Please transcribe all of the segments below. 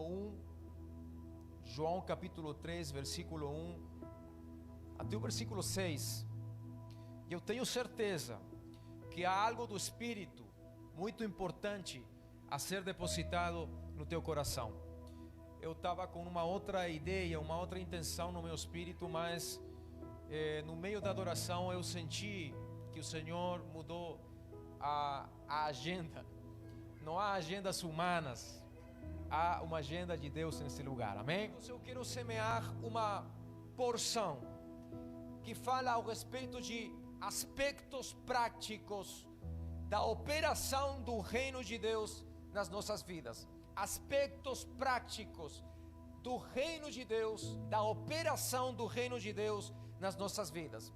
1, João capítulo 3, versículo 1 até o versículo 6. E eu tenho certeza que há algo do Espírito muito importante a ser depositado no teu coração. Eu estava com uma outra ideia, uma outra intenção no meu espírito, mas no meio da adoração eu senti que o Senhor mudou a agenda. Não há agendas humanas, há uma agenda de Deus nesse lugar, amém? Então, eu quero semear uma porção que fala ao respeito de aspectos práticos da operação do reino de Deus nas nossas vidas. Aspectos práticos do reino de Deus, da operação do reino de Deus nas nossas vidas.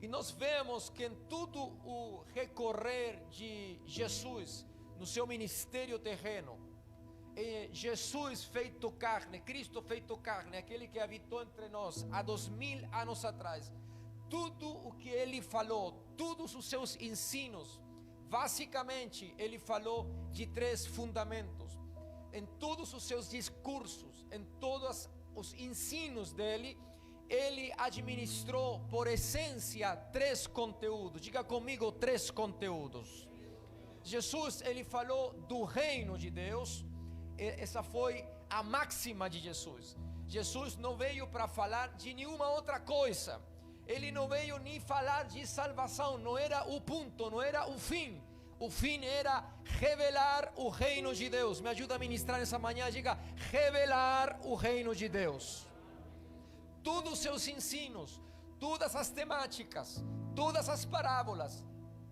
E nós vemos que em tudo o recorrer de Jesus no seu ministério terreno, Jesus feito carne, Cristo feito carne, aquele que habitou entre nós há 2000 anos atrás, tudo o que ele falou, todos os seus ensinos, basicamente ele falou de 3 fundamentos. Em todos os seus discursos, em todos os ensinos dele, ele administrou por essência 3 conteúdos. Diga comigo, 3 conteúdos. Jesus, ele falou do reino de Deus. Essa foi a máxima de Jesus. Jesus não veio para falar de nenhuma outra coisa. Ele não veio nem falar de salvação. Não era o ponto, não era o fim. O fim era revelar o reino de Deus. Me ajuda a ministrar essa manhã. Diga, revelar o reino de Deus. Todos os seus ensinos, todas as temáticas, todas as parábolas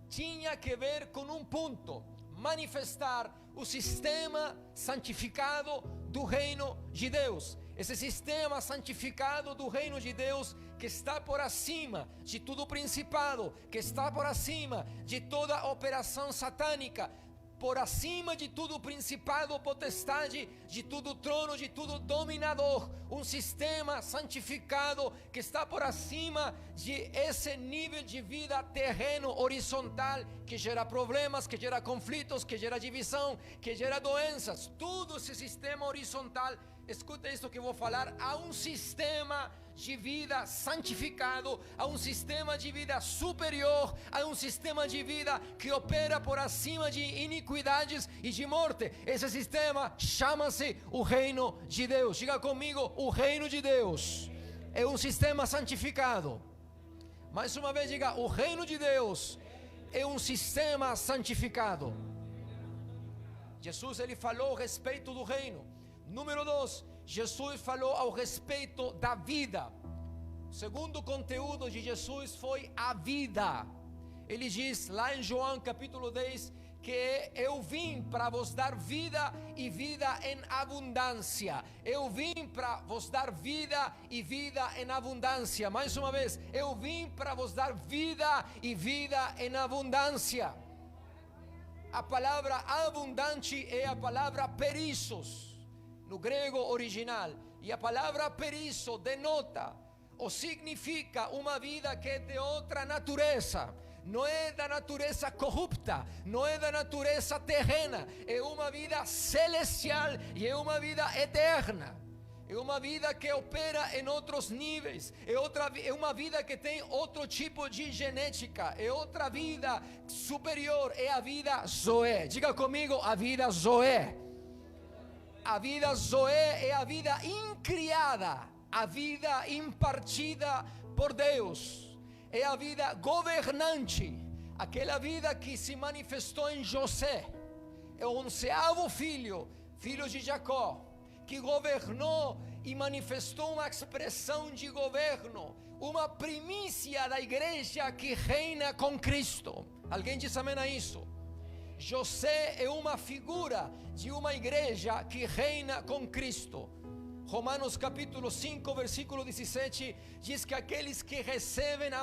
tinha que ver com um ponto: manifestar o sistema santificado do reino de Deus. Esse sistema santificado do reino de Deus que está por acima de todo principado, que está por acima de toda operação satânica, por acima de todo principado, potestade, de todo trono, de todo dominador. Um sistema santificado que está por acima de esse nível de vida terreno, horizontal, que gera problemas, que gera conflitos, que gera divisão, que gera doenças. Todo esse sistema horizontal, escuta isso que eu vou falar, há um sistema de vida santificado, há um sistema de vida superior, há um sistema de vida que opera por acima de iniquidades e de morte. Esse sistema chama-se o reino de Deus. Diga comigo, o reino de Deus é um sistema santificado. Mais uma vez, diga, o reino de Deus é um sistema santificado. Jesus, ele falou a respeito do reino. Número 2, Jesus falou ao respeito da vida. O segundo conteúdo de Jesus foi a vida. Ele diz lá em João capítulo 10 que eu vim para vos dar vida e vida em abundância. Eu vim para vos dar vida e vida em abundância. Mais uma vez, eu vim para vos dar vida e vida em abundância. A palavra abundante é a palavra perissos, no grego original. E a palavra perisso denota ou significa uma vida que é de outra natureza. Não é da natureza corrupta, não é da natureza terrena, é uma vida celestial e é uma vida eterna. É uma vida que opera em outros níveis, é uma vida que tem outro tipo de genética, é outra vida superior, é a vida Zoé. Diga comigo, a vida Zoé. A vida Zoé é a vida incriada, a vida impartida por Deus. É a vida governante, aquela vida que se manifestou em José. É o 11º filho de Jacó, que governou e manifestou uma expressão de governo, uma primícia da igreja que reina com Cristo. Alguém diz amém a isso? José é uma figura de uma igreja que reina com Cristo. Romanos capítulo 5, versículo 17, diz que aqueles que recebem a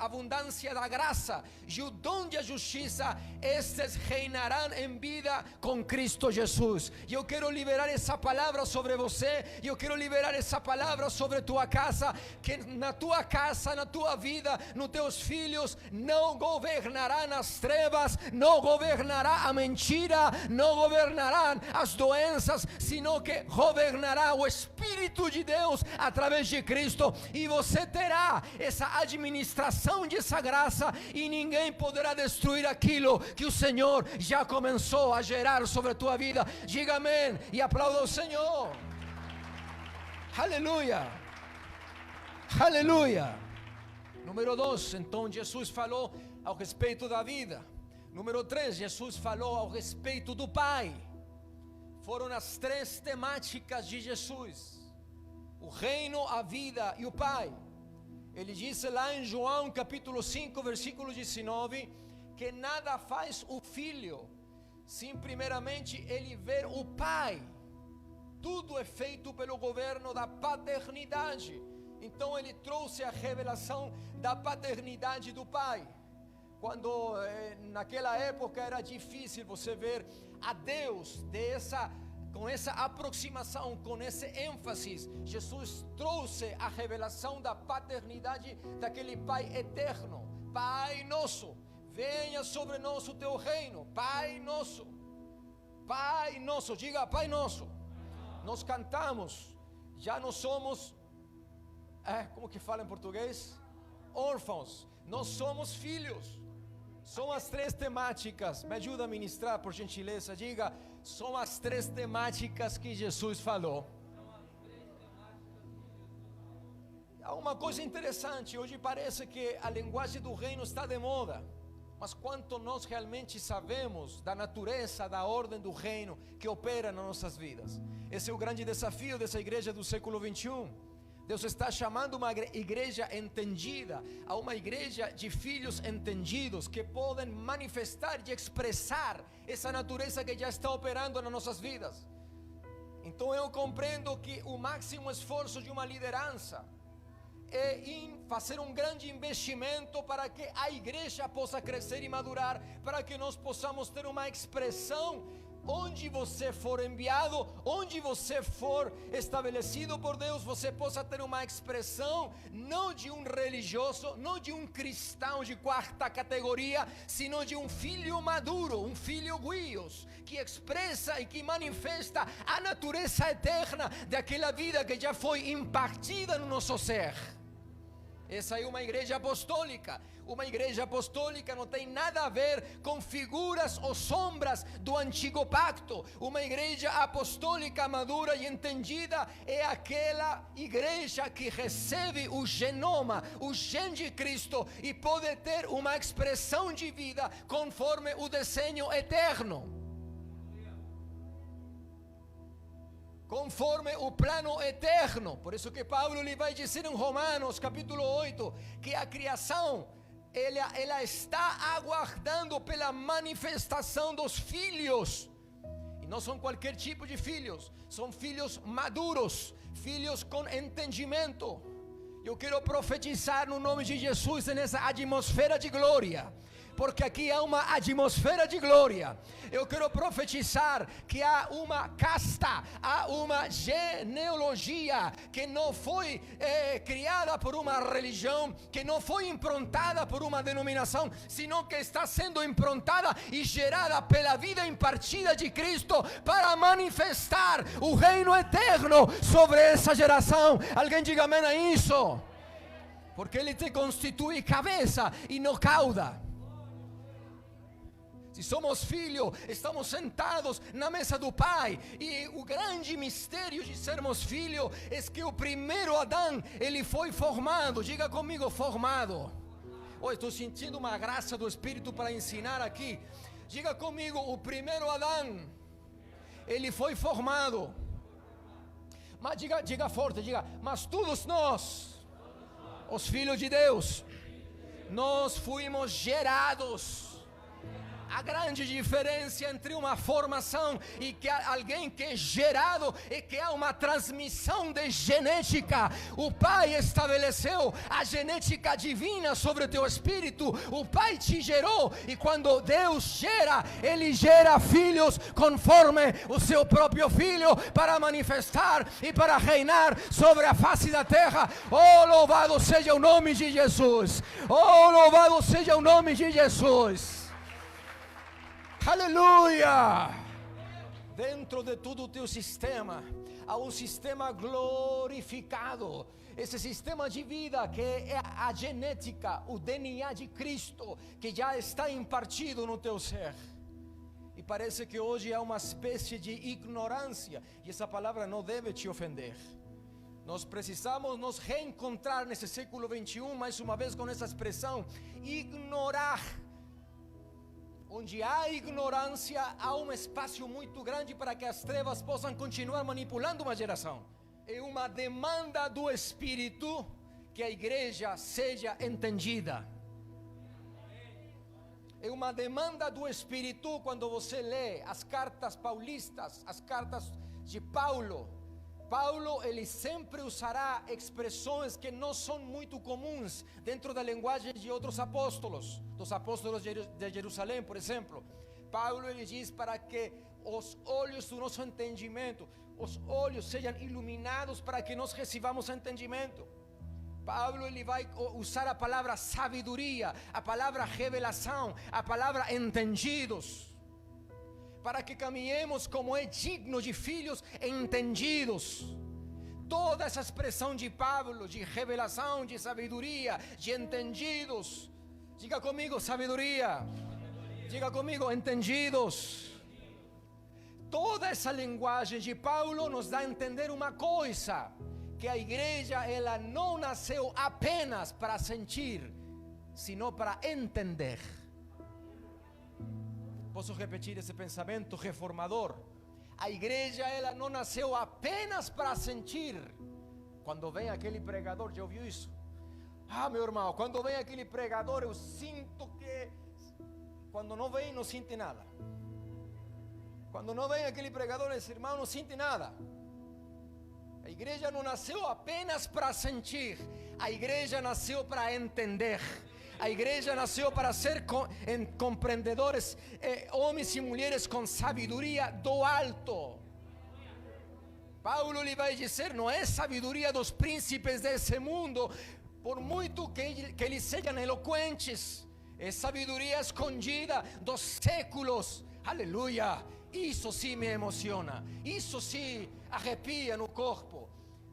abundância da graça e o dom da justiça, estes reinarão em vida com Cristo Jesus. E eu quero liberar essa palavra sobre você, e eu quero liberar essa palavra sobre tua casa, que na tua casa, na tua vida, nos teus filhos, não governarão as trevas, não governará a mentira, não governarão as doenças, sino que governará o Espírito de Deus através de Cristo, e você terá essa administração dessa graça, e ninguém poderá destruir aquilo que o Senhor já começou a gerar sobre a tua vida. Diga amém e aplauda o Senhor. Aleluia, aleluia. Número 2, então Jesus falou ao respeito da vida. Número 3, Jesus falou ao respeito do Pai. Foram as 3 temáticas de Jesus: o reino, a vida e o Pai. Ele disse lá em João capítulo 5, versículo 19, que nada faz o Filho sem primeiramente ele ver o Pai. Tudo é feito pelo governo da paternidade. Então ele trouxe a revelação da paternidade do Pai. Quando naquela época era difícil você ver a Deus com essa aproximação, com esse ênfase, Jesus trouxe a revelação da paternidade daquele Pai eterno. Pai nosso, venha sobre nós o teu reino. Pai nosso, diga Pai nosso. Nós cantamos, já não somos, como que fala em português? Órfãos, nós somos filhos. São as 3 temáticas. Me ajuda a ministrar, por gentileza. Diga, são as 3 temáticas que Jesus falou. Há uma coisa interessante. Hoje parece que a linguagem do reino está de moda. Mas quanto nós realmente sabemos da natureza, da ordem do reino que opera nas nossas vidas? Esse é o grande desafio dessa igreja do século 21. Deus está chamando uma igreja entendida, a uma igreja de filhos entendidos, que podem manifestar e expressar essa natureza que já está operando nas nossas vidas. Então eu compreendo que o máximo esforço de uma liderança é em fazer um grande investimento para que a igreja possa crescer e madurar, para que nós possamos ter uma expressão. Onde você for enviado, onde você for estabelecido por Deus, você possa ter uma expressão, não de um religioso, não de um cristão de 4ª categoria, sino de um filho maduro, um filho guios, que expressa e que manifesta a natureza eterna daquela vida que já foi impartida no nosso ser. Essa é uma igreja apostólica. Uma igreja apostólica não tem nada a ver com figuras ou sombras do antigo pacto. Uma igreja apostólica madura e entendida é aquela igreja que recebe o genoma, o gene de Cristo, e pode ter uma expressão de vida conforme o desenho eterno, conforme o plano eterno. Por isso que Paulo lhe vai dizer em Romanos capítulo 8 que a criação ela está aguardando pela manifestação dos filhos. E não são qualquer tipo de filhos, são filhos maduros, filhos com entendimento. Eu quero profetizar no nome de Jesus nessa atmosfera de glória, porque aqui há uma atmosfera de glória. Eu quero profetizar que há uma casta, há uma genealogia que não foi criada por uma religião, que não foi improntada por uma denominação, sino que está sendo improntada e gerada pela vida impartida de Cristo para manifestar o reino eterno sobre essa geração. Alguém diga amém a isso? Porque Ele te constitui cabeça e não cauda. Se somos filhos, estamos sentados na mesa do Pai. E o grande mistério de sermos filhos é que o primeiro Adão, ele foi formado. Diga comigo, formado. Hoje estou sentindo uma graça do Espírito para ensinar aqui. Diga comigo, o primeiro Adão, ele foi formado. Mas diga forte, diga, mas todos nós, os filhos de Deus, nós fomos gerados A grande diferença entre uma formação e que alguém que é gerado é que há uma transmissão de genética. O Pai estabeleceu a genética divina sobre o teu espírito. O Pai te gerou, e quando Deus gera, Ele gera filhos conforme o seu próprio Filho, para manifestar e para reinar sobre a face da terra. Oh, louvado seja o nome de Jesus! Oh, louvado seja o nome de Jesus! Aleluia! Dentro de todo o teu sistema há um sistema glorificado. Esse sistema de vida que é a genética, o DNA de Cristo, que já está impartido no teu ser. E parece que hoje há uma espécie de ignorância, e essa palavra não deve te ofender. Nós precisamos nos reencontrar nesse século 21, mais uma vez com essa expressão, ignorar. Onde há ignorância, há um espaço muito grande para que as trevas possam continuar manipulando uma geração. É uma demanda do Espírito que a igreja seja entendida. É uma demanda do Espírito. Quando você lê as cartas paulistas, as cartas de Paulo, ele sempre usará expressões que não são muito comuns dentro da linguagem de outros apóstolos, dos apóstolos de Jerusalém, por exemplo. Paulo, ele diz para que os olhos do nosso entendimento, os olhos sejam iluminados para que nós recebamos entendimento. Paulo, ele vai usar a palavra sabedoria, a palavra revelação, a palavra entendidos, para que caminhemos como é digno de filhos entendidos. Toda essa expressão de Paulo, de revelação, de sabedoria, de entendidos. Diga comigo, sabedoria. Diga comigo, entendidos. Toda essa linguagem de Paulo nos dá a entender uma coisa: que a igreja, ela não nasceu apenas para sentir, sino para entender. Posso repetir esse pensamento reformador? A igreja, ela não nasceu apenas para sentir. Quando vem aquele pregador, já ouviu isso? Ah, meu irmão, quando vem aquele pregador, eu sinto que... Quando não vem, não sente nada. Quando não vem aquele pregador, esse irmão não sente nada. A igreja não nasceu apenas para sentir. A igreja nasceu para entender. A igreja nasceu para ser compreendedores, homens e mulheres com sabedoria do alto. Paulo lhe vai dizer, não é sabedoria dos príncipes desse mundo, por muito que eles sejam eloquentes, é sabedoria escondida dos séculos. Aleluia! Isso sim me emociona, isso sim arrepia no corpo.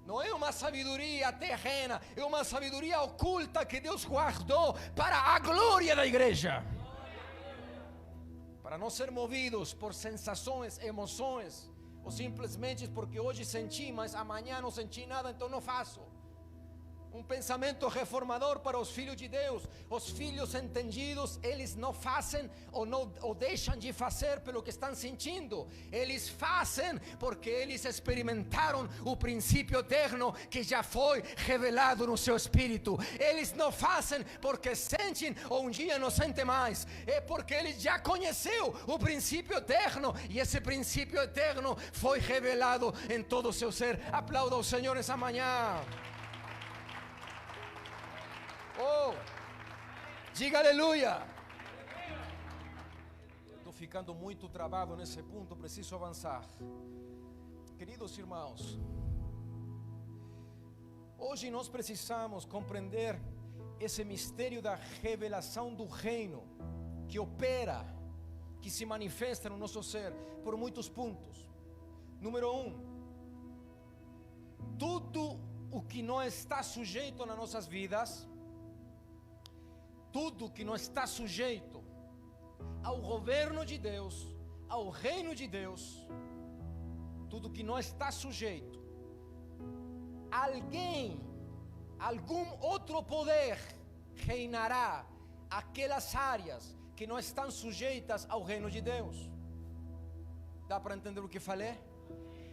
Não é uma sabedoria terrena, é uma sabedoria oculta que Deus guardou para a glória da igreja. Para não ser movidos por sensações, emoções, ou simplesmente porque hoje senti, mas amanhã não senti nada, então não faço. Um pensamento reformador para os filhos de Deus. Os filhos entendidos, eles não fazem ou deixam de fazer pelo que estão sentindo. Eles fazem porque eles experimentaram o princípio eterno que já foi revelado no seu espírito. Eles não fazem porque sentem ou um dia não sentem mais. É porque eles já conheceu o princípio eterno, e esse princípio eterno foi revelado em todo o seu ser. Aplauda ao Senhor essa manhã. Oh, diga aleluia. Estou ficando muito travado nesse ponto, preciso avançar. Queridos irmãos, hoje nós precisamos compreender esse mistério da revelação do reino, que opera, que se manifesta no nosso ser por muitos pontos. Número 1, tudo o que não está sujeito nas nossas vidas, tudo que não está sujeito ao governo de Deus, ao reino de Deus, tudo que não está sujeito, algum outro poder reinará aquelas áreas que não estão sujeitas ao reino de Deus. Dá para entender o que falei?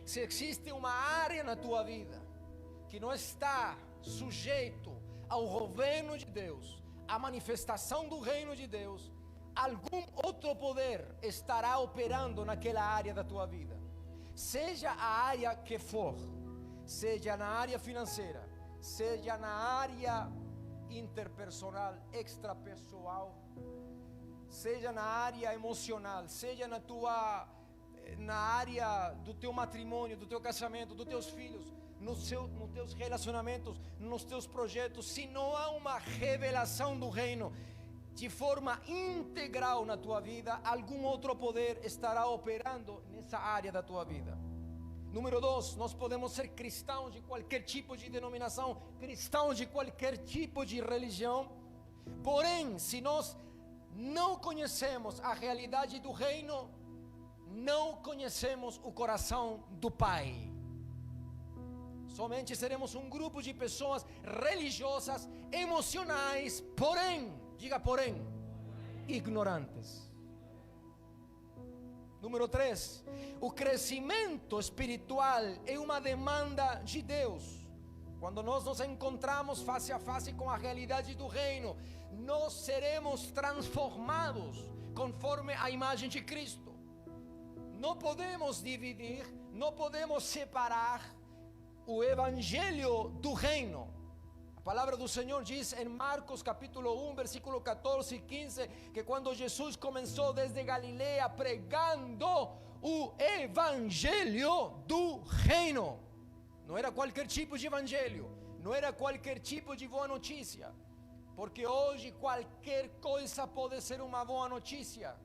Se existe uma área na tua vida que não está sujeito ao governo de Deus, a manifestação do reino de Deus, algum outro poder estará operando naquela área da tua vida. Seja a área que for, seja na área financeira, seja na área interpersonal, extrapessoal, seja na área emocional, seja na área do teu matrimônio, do teu casamento, dos teus filhos, nos teus relacionamentos, nos teus projetos. Se não há uma revelação do reino de forma integral na tua vida, algum outro poder estará operando nessa área da tua vida. Número 2, nós podemos ser cristãos de qualquer tipo de denominação, cristãos de qualquer tipo de religião, porém, se nós não conhecemos a realidade do reino, não conhecemos o coração do Pai. Somente seremos um grupo de pessoas religiosas, emocionais, porém, diga porém, ignorantes. Número 3, o crescimento espiritual é uma demanda de Deus. Quando nós nos encontramos face a face com a realidade do reino, nós seremos transformados conforme a imagem de Cristo. Não podemos dividir, não podemos separar o evangelho do reino. A palavra do Senhor diz em Marcos capítulo 1, versículo 14 e 15, que quando Jesus começou desde Galileia pregando o evangelho do reino, não era qualquer tipo de evangelho, não era qualquer tipo de boa notícia, porque hoje qualquer coisa pode ser uma boa notícia.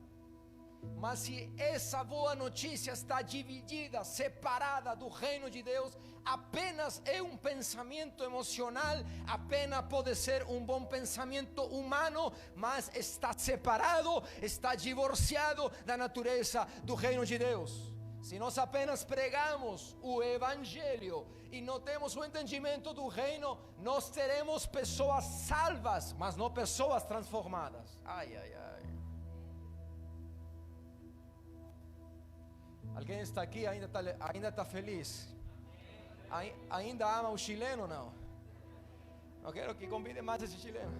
Mas se essa boa notícia está dividida, separada do reino de Deus, apenas é um pensamento emocional, apenas pode ser um bom pensamento humano, mas está separado, está divorciado da natureza do reino de Deus. Se nós apenas pregamos o evangelho e não temos o entendimento do reino, nós teremos pessoas salvas, mas não pessoas transformadas. Ai, ai, ai. Alguém está aqui, ainda está feliz? Ainda ama o chileno, não? Não quero que convide mais esse chileno.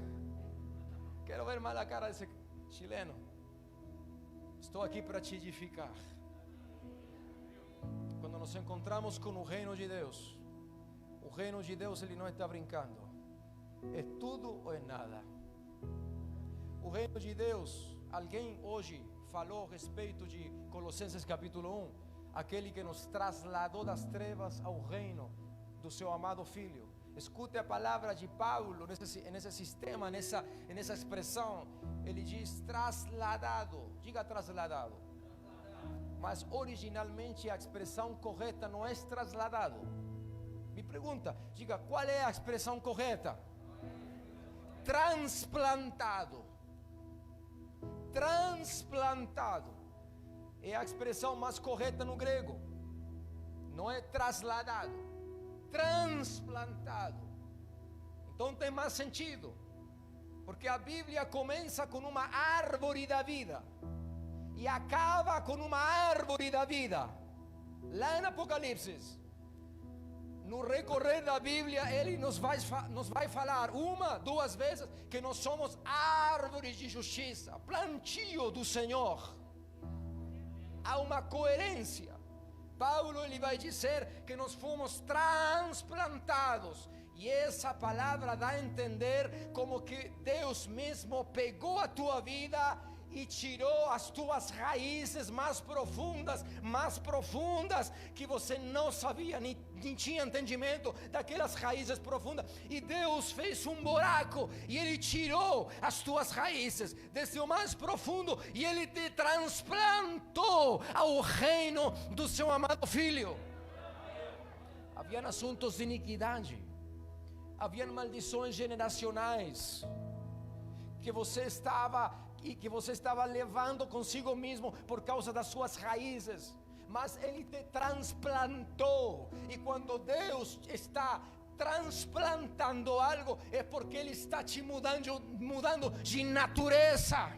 Quero ver mais a cara desse chileno. Estou aqui para te edificar. Quando nos encontramos com o reino de Deus, o reino de Deus, ele não está brincando. É tudo ou é nada. O reino de Deus, alguém hoje falou a respeito de Colossenses capítulo 1, aquele que nos trasladou das trevas ao reino do seu amado Filho. Escute a palavra de Paulo nesse sistema, nessa expressão. Ele diz trasladado, diga trasladado. Mas originalmente a expressão correta não é trasladado. Me pergunta, diga, qual é a expressão correta? Transplantado. Transplantado é a expressão mais correta no grego. Não é trasladado, transplantado. Então tem mais sentido, porque a Bíblia começa com uma árvore da vida e acaba com uma árvore da vida. Lá em Apocalipse, no recorrer da Bíblia, ele nos vai falar uma, duas vezes que nós somos árvores de justiça, plantio do Senhor. Há uma coerência. Paulo ele vai dizer que nós fomos transplantados, e essa palavra dá a entender como que Deus mesmo pegou a tua vida e tirou as tuas raízes mais profundas, que você não sabia, nem tinha entendimento daquelas raízes profundas, e Deus fez um buraco, e Ele tirou as tuas raízes desde o mais profundo, e Ele te transplantou ao reino do seu amado Filho. Havia assuntos de iniquidade, havia maldições generacionais, que você estava levando consigo mesmo por causa das suas raízes, mas Ele te transplantou. E quando Deus está transplantando algo, é porque Ele está te mudando de natureza,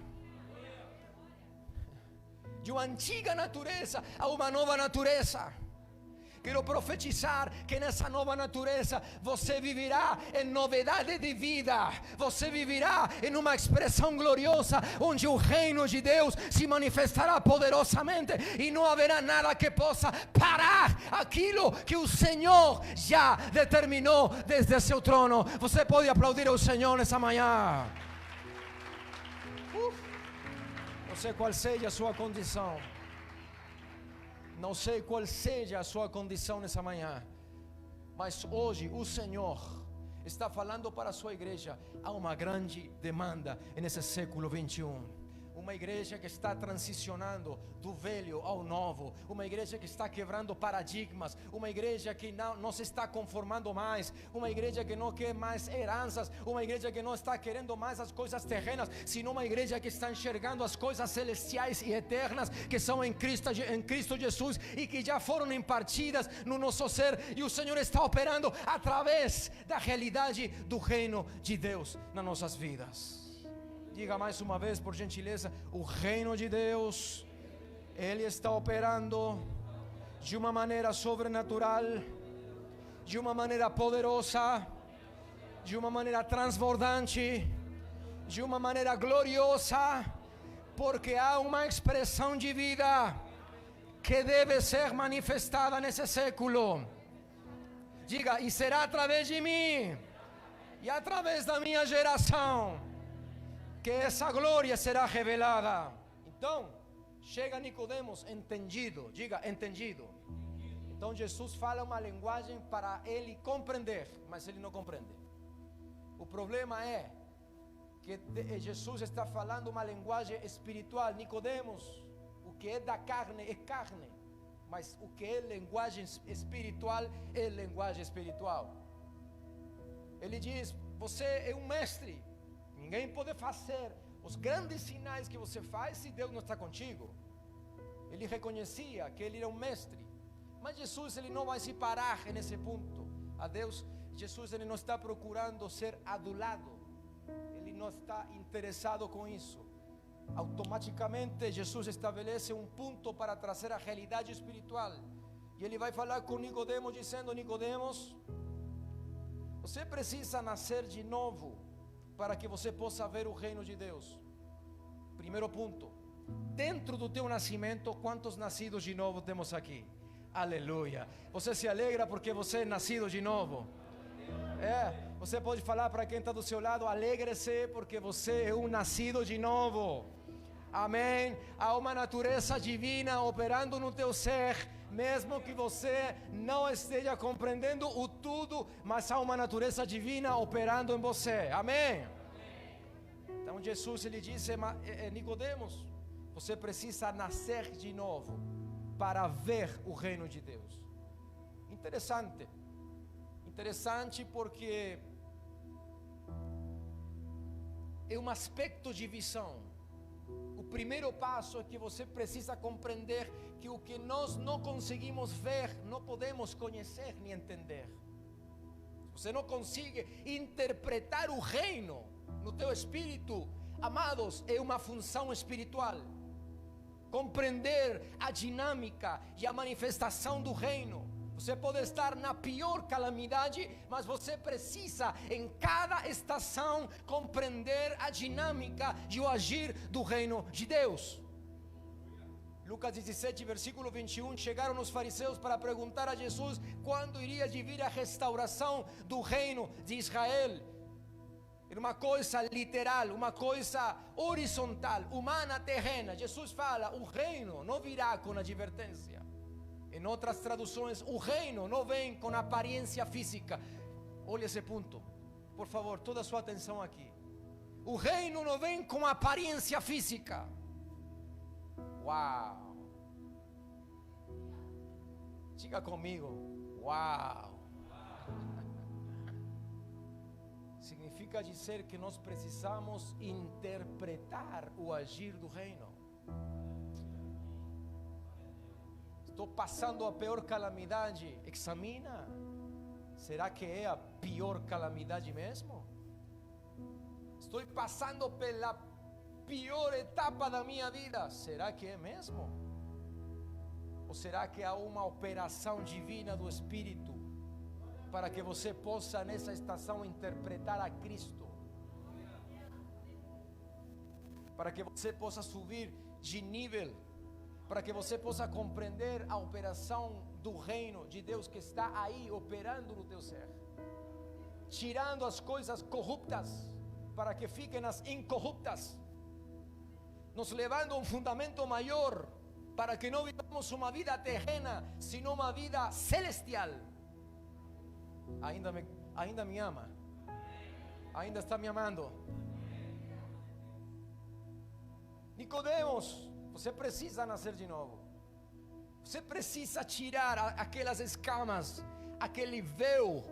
de uma antiga natureza a uma nova natureza. Quero profetizar que nessa nova natureza você viverá em novidade de vida. Você viverá em uma expressão gloriosa, onde o reino de Deus se manifestará poderosamente e não haverá nada que possa parar aquilo que o Senhor já determinou desde seu trono. Você pode aplaudir ao Senhor nessa manhã. Não sei qual seja a sua condição. Não sei qual seja a sua condição nessa manhã, mas hoje o Senhor está falando para a sua igreja. Há uma grande demanda nesse século 21. Uma igreja que está transicionando do velho ao novo. Uma igreja que está quebrando paradigmas. Uma igreja que não se está conformando mais. Uma igreja que não quer mais heranças. Uma igreja que não está querendo mais as coisas terrenas, sino uma igreja que está enxergando as coisas celestiais e eternas que são em Cristo Jesus e que já foram impartidas no nosso ser. E o Senhor está operando através da realidade do reino de Deus nas nossas vidas. Diga mais uma vez, por gentileza: o reino de Deus, Ele está operando de uma maneira sobrenatural, de uma maneira poderosa, de uma maneira transbordante, de uma maneira gloriosa, porque há uma expressão de vida que deve ser manifestada nesse século. Diga: e será através de mim e através da minha geração que essa glória será revelada. Então, chega Nicodemos entendido. Diga: entendido. Então Jesus fala uma linguagem para ele compreender, mas ele não compreende. O problema é que Jesus está falando uma linguagem espiritual. Nicodemos, o que é da carne é carne, mas o que é linguagem espiritual é linguagem espiritual. Ele diz: você é um mestre. Ninguém pode fazer os grandes sinais que você faz se Deus não está contigo. Ele reconhecia que ele era um mestre, mas Jesus, ele não vai se parar nesse ponto. A Deus, Jesus, ele não está procurando ser adulado. Ele não está interessado com isso. Automaticamente Jesus estabelece um ponto para trazer a realidade espiritual. E ele vai falar com Nicodemos dizendo: Nicodemos, você precisa nascer de novo para que você possa ver o reino de Deus. Primeiro ponto: dentro do teu nascimento, quantos nascidos de novo temos aqui? Aleluia. Você se alegra porque você é nascido de novo? Você pode falar para quem está do seu lado: alegre-se porque você é um nascido de novo. Amém. Há uma natureza divina operando no teu ser, mesmo que você não esteja compreendendo o tudo, mas há uma natureza divina operando em você. Amém. Então Jesus, ele disse: Nicodemos, você precisa nascer de novo para ver o reino de Deus. Interessante porque é um aspecto de visão. O primeiro passo é que você precisa compreender que o que nós não conseguimos ver, não podemos conhecer nem entender. Você não consegue interpretar o reino no teu espírito, amados, é uma função espiritual. Compreender a dinâmica e a manifestação do reino. Você pode estar na pior calamidade, mas você precisa em cada estação compreender a dinâmica e o agir do reino de Deus. Lucas 17, versículo 21, chegaram os fariseus para perguntar a Jesus quando iria vir a restauração do reino de Israel. Era uma coisa literal, uma coisa horizontal, humana, terrena. Jesus fala: o reino não virá com advertência. Em outras traduções, o reino não vem com aparência física. Olha esse ponto, por favor, toda a sua atenção aqui. O reino não vem com aparência física. Uau! Diga comigo: uau! Significa dizer que nós precisamos interpretar o agir do reino. Estou passando a pior calamidade. Examina. Será que é a pior calamidade mesmo? Estou passando pela pior etapa da minha vida. Será que é mesmo? Ou será que há uma operação divina do Espírito para que você possa nessa estação interpretar a Cristo? Para que você possa subir de nível, para que você possa compreender a operação do reino de Deus que está aí operando no teu ser, tirando as coisas corruptas para que fiquem as incorruptas, nos levando a um fundamento maior, para que não vivamos uma vida terrena, sino uma vida celestial. Ainda me ama? Ainda está me amando? Nicodemos, você precisa nascer de novo. Você precisa tirar aquelas escamas, aquele véu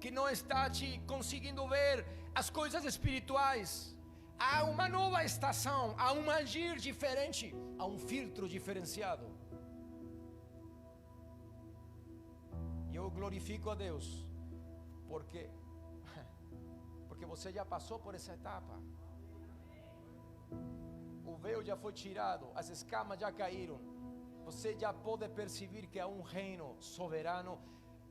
que não está te conseguindo ver as coisas espirituais. Há uma nova estação, há um agir diferente, há um filtro diferenciado. E eu glorifico a Deus, porque você já passou por essa etapa. O véu já foi tirado, as escamas já caíram. Você já pode perceber que há um reino soberano,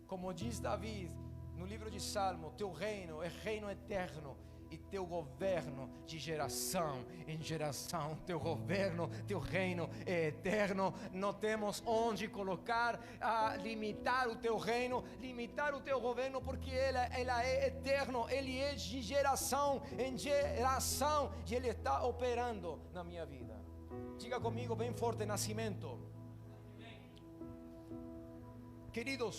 como diz David no livro de Salmo: teu reino é reino eterno, e teu governo de geração em geração. Teu governo, teu reino é eterno. Não temos onde colocar, limitar o teu reino, limitar o teu governo, porque ele é eterno, ele é de geração em geração, e ele está operando na minha vida. Diga comigo bem forte: nascimento. Queridos,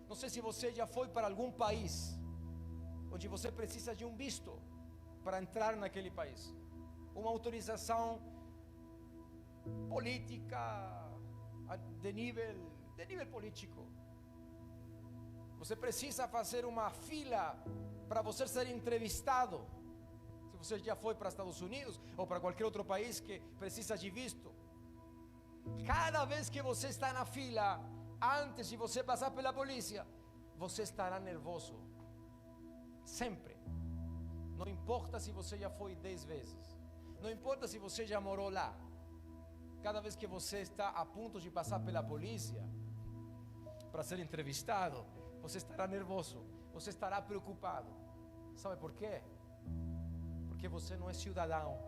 não sei se você já foi para algum país onde você precisa de um visto para entrar naquele país, uma autorização política de nível político. Você precisa fazer uma fila para você ser entrevistado. Se você já foi para Estados Unidos ou para qualquer outro país que precisa de visto, cada vez que você está na fila, antes de você passar pela polícia, você estará nervoso. Sempre. Não importa se você já foi 10 vezes, não importa se você já morou lá. Cada vez que você está a ponto de passar pela polícia para ser entrevistado, você estará nervoso, você estará preocupado. Sabe por quê? Porque você não é cidadão.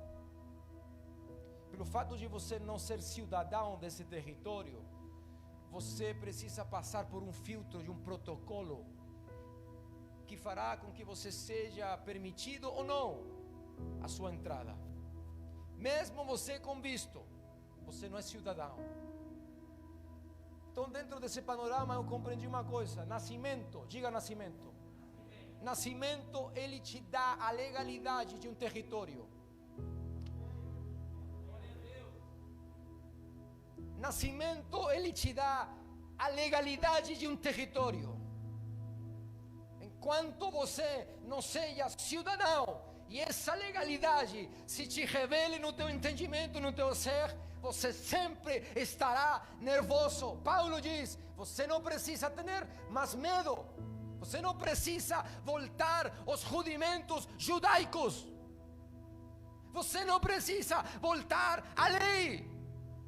Pelo fato de você não ser cidadão desse território, você precisa passar por um filtro de um protocolo que fará com que você seja permitido ou não a sua entrada. Mesmo você com visto, você não é cidadão. Então, dentro desse panorama, eu compreendi uma coisa: nascimento. Diga nascimento. Nascimento, ele te dá a legalidade de um território. Nascimento, ele te dá a legalidade de um território. Enquanto você não seja cidadão, e essa legalidade se te revele no teu entendimento, no teu ser, você sempre estará nervoso. Paulo diz: você não precisa ter mais medo, você não precisa voltar aos rudimentos judaicos, você não precisa voltar à lei,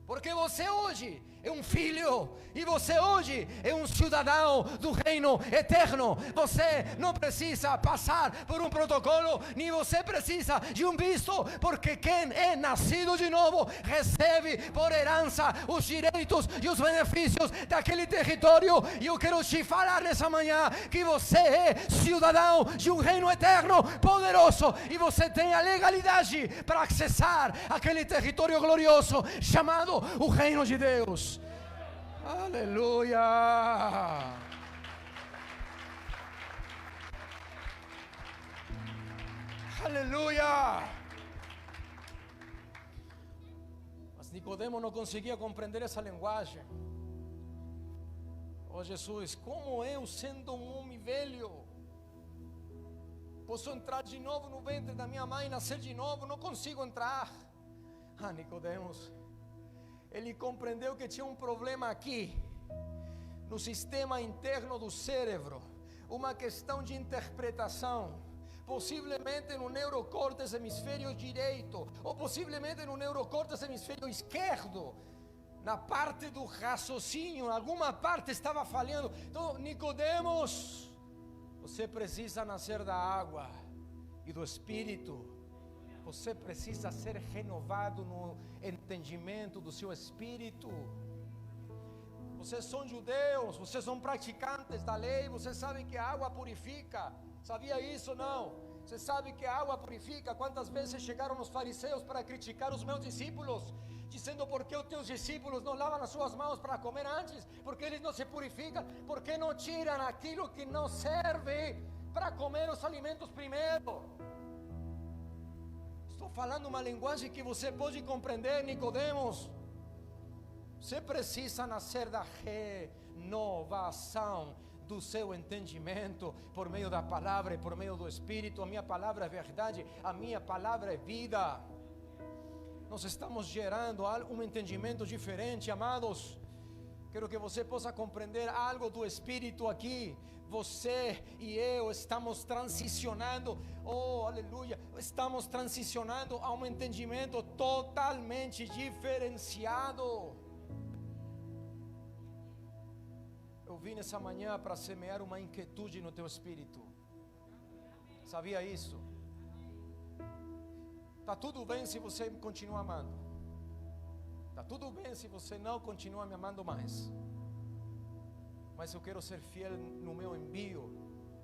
porque você hoje é um filho, e você hoje é um cidadão do reino eterno. Você não precisa passar por um protocolo, nem você precisa de um visto, porque quem é nascido de novo recebe por herança os direitos e os benefícios daquele território. E eu quero te falar nessa manhã que você é cidadão de um reino eterno poderoso, e você tem a legalidade para acessar aquele território glorioso chamado o reino de Deus. Aleluia! Aleluia! Mas Nicodemo não conseguia compreender essa linguagem. Oh Jesus, como eu, sendo um homem velho, posso entrar de novo no ventre da minha mãe, nascer de novo? Não consigo entrar. Nicodemos, ele compreendeu que tinha um problema aqui, no sistema interno do cérebro, uma questão de interpretação, possivelmente no neurocórtex hemisfério direito, ou possivelmente no neurocórtex hemisfério esquerdo. na parte do raciocínio, alguma parte estava falhando. Então, Nicodemos, você precisa nascer da água e do Espírito. Você precisa ser renovado no entendimento do seu espírito. Vocês são judeus, vocês são praticantes da lei, vocês sabem que a água purifica. Sabia isso ou não? Você sabe que a água purifica? Quantas vezes chegaram os fariseus para criticar os meus discípulos, dizendo: por que os teus discípulos não lavam as suas mãos para comer antes? Por que eles não se purificam? Por que não tiram aquilo que não serve para comer os alimentos primeiro? Estou falando uma linguagem que você pode compreender, Nicodemos. Você precisa nascer da renovação do seu entendimento por meio da palavra e por meio do Espírito. A minha palavra é verdade, a minha palavra é vida. Nós estamos gerando um entendimento diferente, amados. Quero que você possa compreender algo do Espírito aqui. Você e eu estamos transicionando, oh aleluia, estamos transicionando a um entendimento totalmente diferenciado. Eu vim nessa manhã para semear uma inquietude no teu espírito. Sabia isso? Está tudo bem se você me continua amando. Está tudo bem se você não continua me amando mais. Mas eu quero ser fiel no meu envio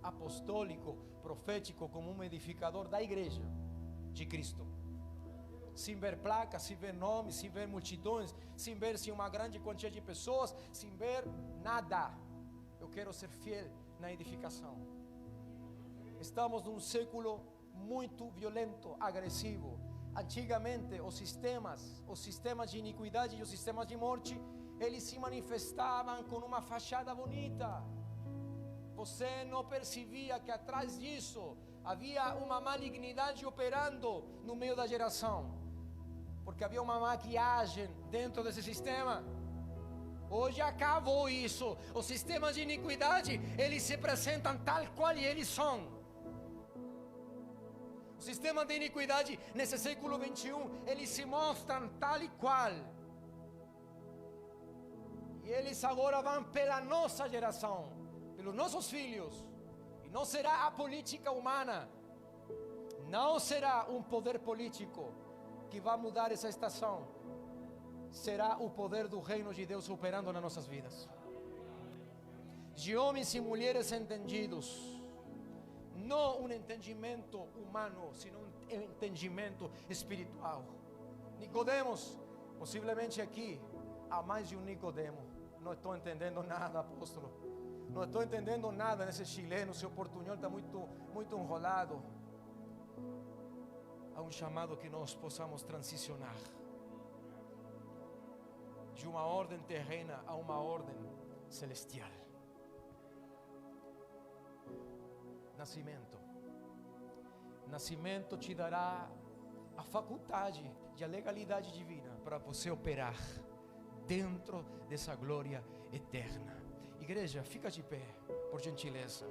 apostólico, profético, como um edificador da igreja de Cristo. Sem ver placas, sem ver nomes, sem ver multidões, sem ver se uma grande quantia de pessoas, sem ver nada. Eu quero ser fiel na edificação. Estamos num século muito violento, agressivo. Antigamente os sistemas de iniquidade e os sistemas de morte, eles se manifestavam com uma fachada bonita. Você não percebia que atrás disso havia uma malignidade operando no meio da geração, porque havia uma maquiagem dentro desse sistema. Hoje acabou isso. Os sistemas de iniquidade, eles se apresentam tal qual eles são. O sistema de iniquidade nesse século 21, eles se mostram tal e qual. E eles agora vão pela nossa geração, pelos nossos filhos. E não será a política humana, não será um poder político que vai mudar essa estação. Será o poder do reino de Deus operando nas nossas vidas. De homens e mulheres entendidos. Não um entendimento humano, sino um entendimento espiritual. Nicodemos, possivelmente aqui há mais de um Nicodemo. Não estou entendendo nada, apóstolo. Não estou entendendo nada nesse chileno. Seu portunhol está muito enrolado. Há um chamado que nós possamos transicionar de uma ordem terrena a uma ordem celestial. Nascimento te dará a faculdade e a legalidade divina para você operar dentro dessa glória eterna. Igreja, fica de pé, por gentileza.